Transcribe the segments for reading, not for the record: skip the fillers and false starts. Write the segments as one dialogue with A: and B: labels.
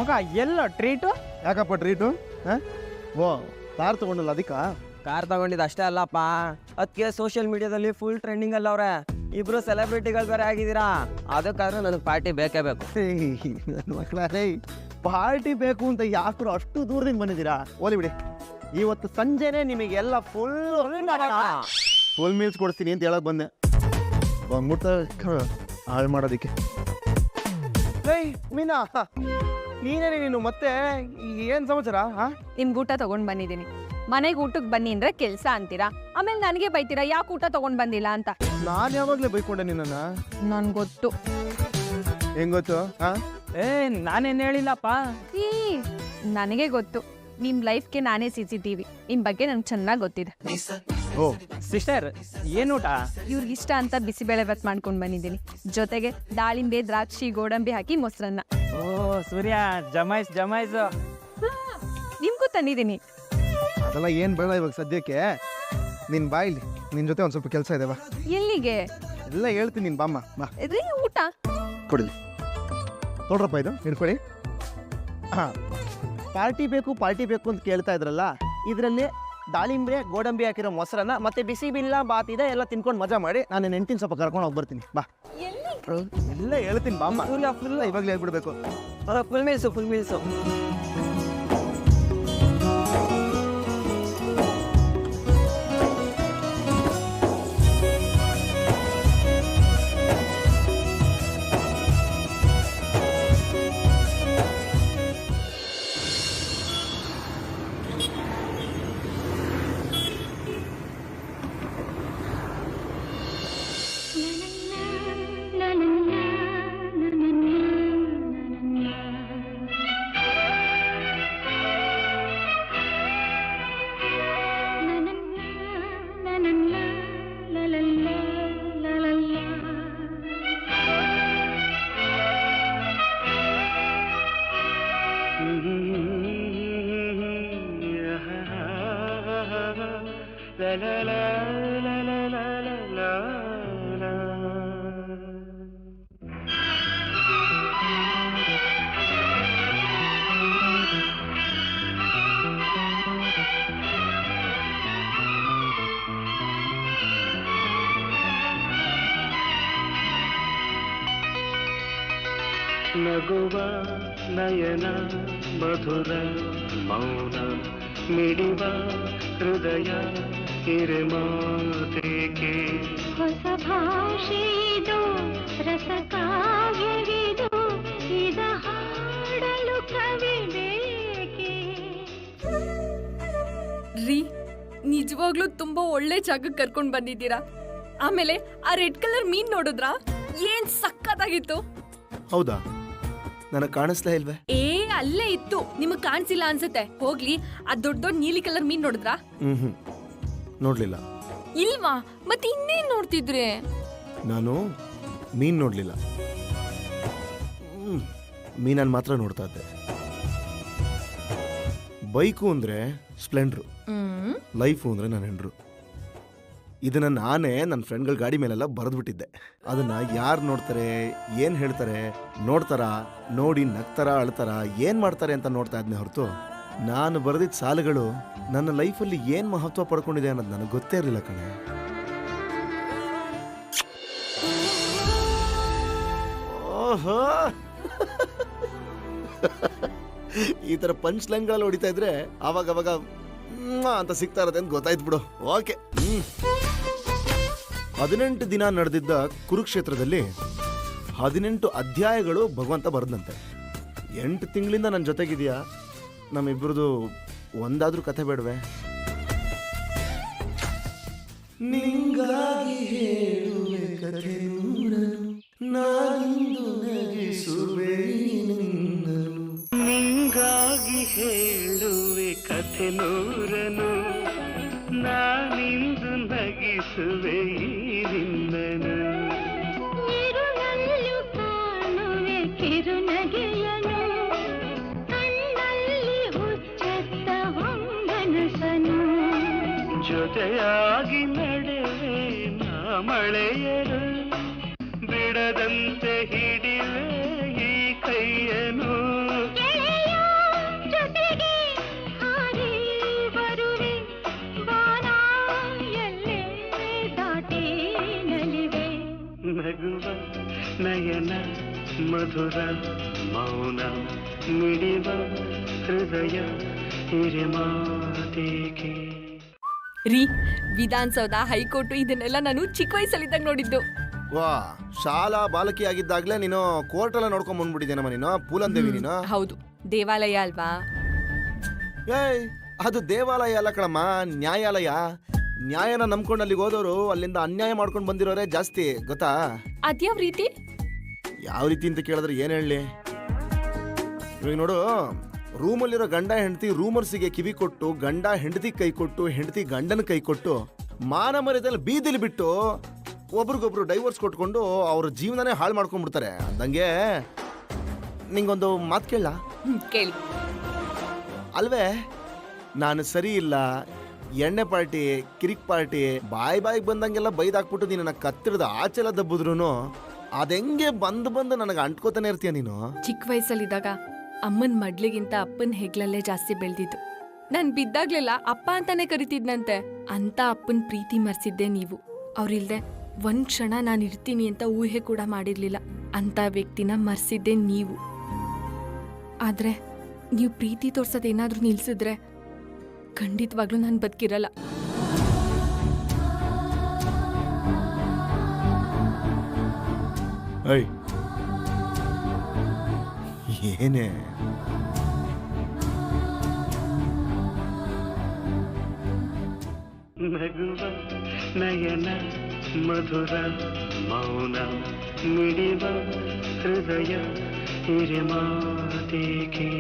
A: ಮಗ ಎಲ್ಲ ಟ್ರೀಟು
B: ಯಾಕಪ್ಪ ಟ್ರೀಟು? ಓ ಕಾರ್ ತಗೊಂಡಲ್ಲ ಅದಕ್ಕ?
A: ಕಾರ್ ತಗೊಂಡಿದ್ದು ಅಷ್ಟೇ ಅಲ್ಲಪ್ಪ, ಅದಕ್ಕೆ ಸೋಷಿಯಲ್ ಮೀಡಿಯಾದಲ್ಲಿ ಫುಲ್ ಟ್ರೆಂಡಿಂಗ್ ಅಲ್ಲ ಅವ್ರೆ. ಇಬ್ರು ಸೆಲೆಬ್ರಿಟಿಗಳು ಬೇರೆ ಆಗಿದ್ದೀರಾ, ಅದಕ್ಕಾದ್ರೂ ನನಗೆ ಪಾರ್ಟಿ ಬೇಕೇ ಬೇಕು.
B: ನನ್ನ ಮಕ್ಕಳೇ, ಪಾರ್ಟಿ ಬೇಕು ಅಂತ ಯಾಕ್ರು ಅಷ್ಟು ದೂರದಿಂದ ಬಂದಿದ್ದೀರಾ? ಓಲಿ ಬಿಡಿ, ಇವತ್ತು ಸಂಜೆನೆ ನಿಮಗೆಲ್ಲ ಫುಲ್ ಮೀಲ್ಸ್ ಕೊಡ್ತೀನಿ ಅಂತ ಹೇಳಕ್ ಬಂದೆ. ಬಂದ್ಬಿಟ್ಟು ಹಾಳು ಮಾಡೋದಿಕ್ಕೆ. ಮೀನಾ, ನೀನೇನೆ ನೀನು ಮತ್ತೆ ಏನ್ ಸಮಾಚಾರ?
C: ನಿಮ್ಗೆ ಊಟ ತಗೊಂಡ್ ಬಂದಿದ್ದೀನಿ. ಮನೆಗೆ ಊಟಕ್ಕೆ ಬನ್ನಿ ಅಂದ್ರೆ ಕೆಲ್ಸ ಅಂತೀರಾ, ಆಮೇಲೆ ನನಗೆ ಬೈತೀರಾ ಯಾಕೆ ಊಟ ತಗೊಂಡ್ ಬಂದಿಲ್ಲ ಅಂತ.
B: ನಾನು ಯಾವಾಗ್ಲೇ ಬೈಕೊಂಡೆ ನಿನ್ನ?
C: ನನ್ ಗೊತ್ತು.
B: ಹೆಂಗ್ ಗೊತ್ತು?
A: ನಾನೇನು ಹೇಳಿಲ್ಲಪ್ಪ.
C: ಈ ನನಗೆ ಗೊತ್ತು, ನಿಮ್ ಲೈಫ್ಗೆ ನಾನೇ CCTV. ನಿಮ್ ಬಗ್ಗೆ ನನ್ಗೆ ಚೆನ್ನಾಗಿ ಗೊತ್ತಿದೆ.
B: ಓ
A: ಸಿಸ್ಟರ್, ಏನು ಊಟ?
C: ಇವ್ರಿಗೆ ಇಷ್ಟ ಅಂತ ಬಿಸಿಬೇಳೆ ಭಾತ್ ಮಾಡ್ಕೊಂಡು ಬಂದಿದ್ದೀನಿ, ಜೊತೆಗೆ ದಾಳಿಂಬೆ, ದ್ರಾಕ್ಷಿ, ಗೋಡಂಬಿ ಹಾಕಿ ಮೊಸರನ್ನ.
A: ಓ ಸೂರ್ಯ, ಜಮಾಯ್ಸು.
C: ನಿಮ್ಗೂ ತಂದಿದ್ದೀನಿ.
B: ಅದೆಲ್ಲ ಏನ್ ಬೇಡ ಇವಾಗ ಸದ್ಯಕ್ಕೆ. ನಿನ್ ಬಾಯಿಲಿ, ನಿನ್ ಜೊತೆ ಒಂದ್ ಸ್ವಲ್ಪ ಕೆಲಸ ಇದೆ. ಬಾ.
C: ಎಲ್ಲಿಗೆ?
B: ಎಲ್ಲ ಹೇಳ್ತೀನಿ, ನೀನ್ ಬಾಮ್ಮ ಬಾ.
C: ರೀ ಊಟ
B: ಕೊಡಿ, ನೋಡ್ರಪ್ಪ ಇದು ಹಿಡ್ಕೊಳ್ಳಿ. ಪಾರ್ಟಿ ಬೇಕು ಅಂತ ಕೇಳ್ತಾ ಇದ್ರಲ್ಲ, ಇದರಲ್ಲಿ ದಾಳಿಂಬೆ, ಗೋಡಂಬಿ ಹಾಕಿರೋ ಮೊಸರನ್ನ ಮತ್ತೆ ಬಿಸಿ ಬಿಲ್ಲ ಬಾತ್ ಇದೆ, ಎಲ್ಲ ತಿನ್ಕೊಂಡು ಮಜಾ ಮಾಡಿ ನಾನು ನೆಂಟಿನ ಸ್ವಲ್ಪ ಕರ್ಕೊಂಡು ಹೋಗಿ ಬರ್ತೀನಿ. ಬಾ. ಎಲ್ಲ ಹೇಳ್ತೀನಿ ಬಾಮ್ಮ. ಫುಲ್ ಇವಾಗಲೇ ಹೇಳ್ಬಿಡ್ಬೇಕು.
A: Full meals.
D: ನಗುವ ನಯನ ಮಧುರ ಮೌನ ಮಿಡಿವ ಹೃದಯ ಹಿರಿಮಾತೇಕೆ
E: ಹೊಸ ಭಾಷೆದು ರಸ ಕಾವ್ಯವಿದು ಇದ ಹಾಡಲು ಕವಿ ಬೇಕೆ.
C: ರೀ, ನಿಜವಾಗ್ಲೂ ತುಂಬಾ ಒಳ್ಳೆ ಜಾಗಕ್ಕೆ ಕರ್ಕೊಂಡ್ ಬಂದಿದ್ದೀರಾ. ಆಮೇಲೆ ಆ ರೆಡ್ ಕಲರ್ ಮೀನ್ ನೋಡಿದ್ರಾ? ಏನ್ ಸಕ್ಕತ್ತಾಗಿತ್ತು.
B: ಹೌದಾ? ನನಗೆ ಕಾಣಿಸ್ಲೇ ಇಲ್ವೇ?
C: ಅಲ್ಲೇ ಇತ್ತು, ನಿಮಗ್ ಕಾಣಿಸಿಲ್ಲ ಅನ್ಸುತ್ತೆ. ಹೋಗ್ಲಿ, ಆ ದೊಡ್ಡ ನೀಲಿ ಕಲರ್ ಮೀನ್ ನೋಡಿದ್ರಾ?
B: ನೋಡ್ಲಿಲ್ಲ.
C: ಇಲ್ವಾ? ಮತ್ತೆ ಇನ್ನೇನ್ ನೋಡ್ತಿದ್ರಿ?
B: ನಾನು ಮೀನ್ ನೋಡ್ಲಿಲ್ಲ, ಮೀನನ್ನು ಮಾತ್ರ ನೋಡ್ತಾ ಇದ್ದೆ. ಬೈಕು ಅಂದ್ರೆ ಸ್ಪ್ಲೆಂಡ್ರು, ಲೈಫು ಅಂದ್ರೆ ನನ್ನ ಹೆಂಡ್ರು. ಇದನ್ನ ನಾನೇ ನನ್ನ ಫ್ರೆಂಡ್ಗಳ ಗಾಡಿ ಮೇಲೆಲ್ಲ ಬರೆದ್ಬಿಟ್ಟಿದ್ದೆ. ಅದನ್ನ ಯಾರು ನೋಡ್ತಾರೆ, ಏನ್ ಹೇಳ್ತಾರೆ, ನೋಡ್ತಾರ, ನೋಡಿ ನಗ್ತಾರ, ಅಳ್ತಾರ, ಏನ್ ಮಾಡ್ತಾರೆ ಅಂತ ನೋಡ್ತಾ ಇದ್ನೆ ಹೊರತು ನಾನು ಬರೆದಿದ್ದ ಸಾಲುಗಳು ನನ್ನ ಲೈಫಲ್ಲಿ ಏನ್ ಮಹತ್ವ ಪಡ್ಕೊಂಡಿದೆ ಅನ್ನೋದು ನನಗೆ ಗೊತ್ತೇ ಇರಲಿಲ್ಲ ಕಣೆ. ಓಹೋ, ಈ ತರ ಪಂಚ್ ಲೈನ್ಗಳಲ್ಲಿ ಹೊಡಿತಾ ಇದ್ರೆ ಅವಾಗ ಅಂತ ಸಿಗ್ತಾ ಇರತ್ತೆ ಅಂತ ಗೊತ್ತಾಯ್ತು ಬಿಡು. ಓಕೆ. 18 ದಿನ ನಡೆದಿದ್ದ ಕುರುಕ್ಷೇತ್ರದಲ್ಲಿ 18 ಅಧ್ಯಾಯಗಳು ಭಗವಂತ ಬರೆದಂತೆ. 8 ತಿಂಗಳಿಂದ ನನ್ನ ಜೊತೆಗಿದೆಯಾ, ನಮ್ಮಿಬ್ಬರದು ಒಂದಾದ್ರೂ ಕಥೆ ಬೇಡವೆ? ನಿಂಗಾಗಿ ಹೇಳುವೆ ಕಥೆ ನೂರನು, ನಾನಿಂದು ನಗಿಸುವೆ ನಿನ್ನನು.
D: ನಿಂಗಾಗಿ ಹೇಳುವೆ ಕಥೆ ನೂರನು, ನಾನಿಂದು ನಗಿಸುವೆ ನಿನ್ನನು.
E: ಇರುಳಲ್ಲೂ ಕಾಣುವೆ ಕಿರುನಗೆಯನು, ಕಣ್ಣಲ್ಲಿ ಹುಚ್ಚೆತ್ತ ಹೊಂಗನಸನು.
D: ಜೊತೆಯಾಗಿ ನಡೆವೆ ನಾ ಮಳೆಯರು, ಬಿಡದಂತೆ ಹಿಡಿವೆ ಈ ಕೈಯನು.
E: ಗೆಳೆಯ
D: ನಗುವ ನಯನ ಮಧುರ ಮೌನ ಮಿಡಿವ ಹೃದಯ ಹಿರಿಮಾತೇಕೆ.
C: ರೀ, ವಿಧಾನಸೌಧ, ಹೈಕೋರ್ಟು ಇದನ್ನೆಲ್ಲ ನಾನು ಚಿಕ್ಕ ವಯಸ್ಸಲ್ಲಿದ್ದಾಗ ನೋಡಿದ್ದು.
B: ವಾ, ಶಾಲಾ ಬಾಲಕಿ ಆಗಿದ್ದಾಗ್ಲೇ ನೀನು ಕೋರ್ಟ್ ಎಲ್ಲ ನೋಡ್ಕೊಂಡ್ ಬಂದ್ಬಿಟ್ಟಿದ್ದೇನಮ್ಮ ನೀನು, ಪೂಲಂದೇವಿ ನೀನು.
C: ಹೌದು, ದೇವಾಲಯ ಅಲ್ವಾ?
B: ಏಯ್, ಅದು ದೇವಾಲಯ ಅಲ್ಲ ಕಣಮ್ಮ, ನ್ಯಾಯಾಲಯ. ನ್ಯಾಯನ ನಂಬ್ಕೊಂಡು ಅಲ್ಲಿಗೆ ಹೋದವರು ಅಲ್ಲಿಂದ ಅನ್ಯಾಯ ಮಾಡ್ಕೊಂಡು ಬಂದಿರೋರೇ ಜಾಸ್ತಿ, ಗೊತ್ತಾ?
C: ಅದ್ಯಾವ ರೀತಿ?
B: ಯಾವ ರೀತಿ ಅಂತ ಕೇಳಿದ್ರೆ ಏನ್ ಹೇಳಿ. ಇವಾಗ ನೋಡು, ರೂಮಲ್ಲಿರೋ ಗಂಡ ಹೆಂಡತಿ ರೂಮರ್ಸಿಗೆ ಕಿವಿ ಕೊಟ್ಟು, ಗಂಡ ಹೆಂಡತಿ ಕೈ ಕೊಟ್ಟು, ಹೆಂಡತಿ ಗಂಡನ ಕೈ ಕೊಟ್ಟು, ಮಾನ ಮರ್ಯಾದೆಲ್ಲ ಬೀದಿಲಿ ಬಿಟ್ಟು ಒಬ್ರಿಗೊಬ್ರು ಡೈವರ್ಸ್ ಕೊಟ್ಕೊಂಡು ಅವ್ರ ಜೀವನನೇ ಹಾಳು ಮಾಡ್ಕೊಂಡ್ಬಿಡ್ತಾರೆ. ಅಂದಂಗೆ ನಿಂಗೊಂದು ಮಾತು ಕೇಳ
C: ಕೇಳಿ.
B: ಅಲ್ವೇ, ನಾನು ಸರಿ ಇಲ್ಲ, ಎಣ್ಣೆ ಪಾರ್ಟಿ, ಕಿರಿಕ್ ಪಾರ್ಟಿ, ಬಾಯಿಗೆ ಬಂದಂಗೆಲ್ಲ ಬೈದಾಕ್ಬಿಟ್ಟು ನೀನು ಕತ್ತಿರದ ಆಚೆಲ್ಲ ದಬ್ಬಿದ್ರು ಅದೆಂಗೆ ಬಂದು ನನಗೆ ಅಂಟ್ಕೋತಾನೆ ಇರ್ತೀಯ ನೀನು.
C: ಚಿಕ್ಕ ವಯಸ್ಸಲ್ಲಿದ್ದಾಗ ಅಮ್ಮನ್ ಮಡ್ಲಿಗಿಂತ ಅಪ್ಪನ್ ಹೆಗ್ಲಲ್ಲೇ ಜಾಸ್ತಿ ಬೆಳ್ದಿದ್ದು. ನಾನ್ ಬಿದ್ದಾಗ್ಲೆಲ್ಲ ಅಪ್ಪ ಅಂತಾನೆ ಕರಿತಿದ್ನಂತೆ. ಅಂತ ಅಪ್ಪನ್ ಪ್ರೀತಿ ಮರ್ಸಿದ್ದೆ ನೀವು. ಅವ್ರಿಲ್ದೆ ಒಂದ್ ಕ್ಷಣ ನಾನು ಇರ್ತೀನಿ ಅಂತ ಊಹೆ ಕೂಡ ಮಾಡಿರ್ಲಿಲ್ಲ. ಅಂತ ವ್ಯಕ್ತಿನ ಮರ್ಸಿದ್ದೆ ನೀವು. ಆದ್ರೆ ನೀವು ಪ್ರೀತಿ ತೋರ್ಸೋದೇನಾದ್ರೂ ನಿಲ್ಸಿದ್ರೆ ಖಂಡಿತವಾಗ್ಲೂ ನಾನು ಬದುಕಿರಲ್ಲ.
B: ಏನೇ
D: ನಗುವ ನಯನ ಮಧುರ ಮೌನ ಮಿಡಿವ ಹೃದಯ ಹಿರಿಮಾತೇಕೆ.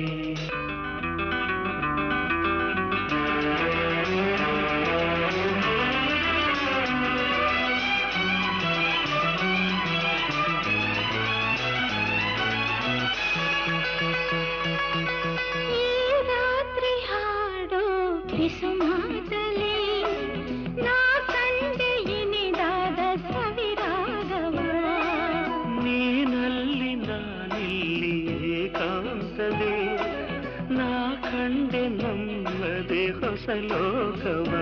D: ಹೊಸಲೋಕವ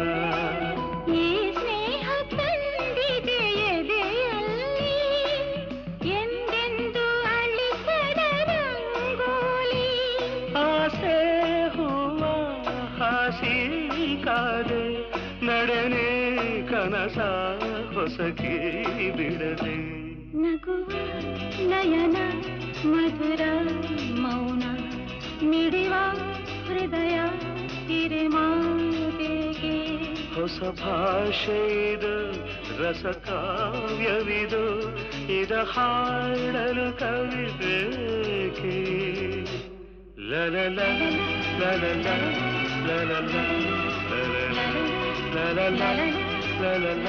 E: ಈ ಸ್ನೇಹ ತಂದಿದೆ ಎದೆಯಲ್ಲಿ ಎಂದೆಂದು ಅಳಿಸದ ರಂಗೋಲಿ.
D: ಆಸೆ ಹೂವ ಹಾಸಿ ಕಾದೆ ನಡೆನೆ ಕನಸ ಹೊಸಕಿ ಬಿಡದೆ.
E: ನಗುವ ನಯನ ಮಧುರ ಮೌನ ಮಿಡಿವ ಹೃದಯ ಹಿರಿಮಾತೆಗೆ.
D: ಹೊಸ ಭಾಷೆಯಿದು ರಸ ಕಾವ್ಯವಿದು ಇದ ಹಾಡಲು ಕವಿಬೇಕೆ. ಲಲಲ ಲಲಲ ಲಲಲ ಲಲಲ ಲಲಲ ಲಲಲ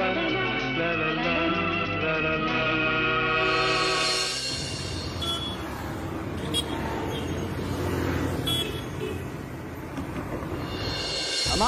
D: ಲಲಲ.
A: ಅಮ್ಮ